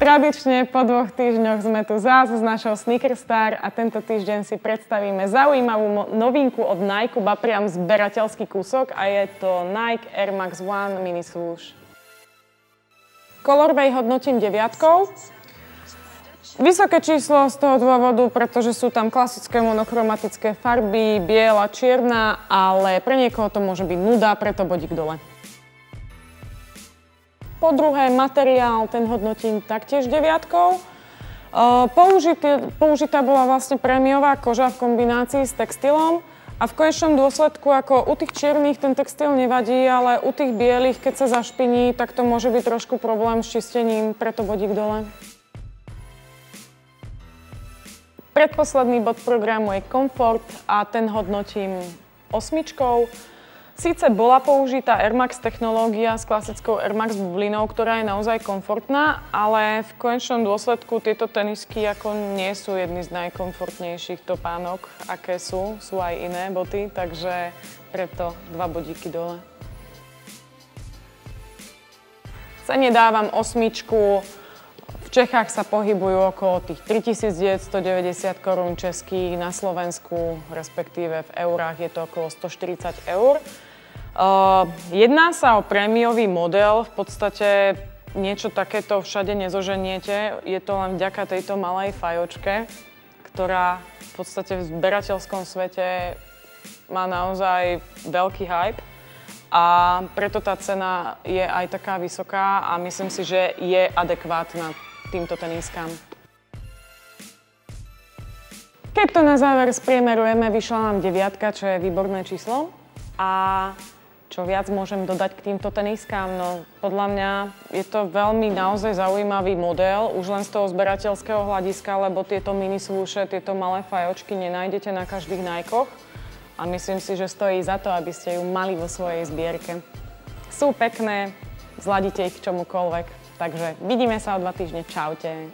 tradične po 2 týždňoch sme tu zás s našou Sneaker Star a tento týždeň si predstavíme zaujímavú novinku od Nike, ba priam zberateľský kúsok a je to Nike Air Max 1 Mini Swoosh. Colorway hodnotím 9. Vysoké číslo z toho dôvodu, pretože sú tam klasické monochromatické farby, biela, čierna, ale pre niekoho to môže byť nuda, preto bodík dole. Po druhé, materiál, ten hodnotím taktiež 9. Použitá bola vlastne prémiová koža v kombinácii s textilom a v konečnom dôsledku, ako u tých čiernych ten textil nevadí, ale u tých bielých, keď sa zašpiní, tak to môže byť trošku problém s čistením, preto bodík dole. Predposledný bod programu je komfort a ten hodnotím 8. Síce bola použitá Air Max technológia s klasickou Air Max bublinou, ktorá je naozaj komfortná, ale v konečnom dôsledku tieto tenisky ako nie sú jedny z najkomfortnejších topánok, aké sú. Sú aj iné boty, takže preto 2 bodíky dole. Cene dávam 8. V Čechách sa pohybujú okolo tých 3990 korún českých, na Slovensku, respektíve v eurách je to okolo 140 eur. Jedná sa o prémiový model, v podstate niečo takéto všade nezoženiete. Je to len vďaka tejto malej fajočke, ktorá v podstate v zberateľskom svete má naozaj veľký hype. A preto tá cena je aj taká vysoká a myslím si, že je adekvátna týmto teniskám. Keď to na záver spriemerujeme, vyšla nám 9, čo je výborné číslo. A čo viac môžem dodať k týmto teniskám? No, podľa mňa je to veľmi naozaj zaujímavý model, už len z toho zberateľského hľadiska, lebo tieto mini swooše, tieto malé fajočky nenájdete na každých Nikeoch. A myslím si, že stojí za to, aby ste ju mali vo svojej zbierke. Sú pekné, zladíte ich k čomukoľvek. Takže vidíme sa o 2 týždne. Čaute.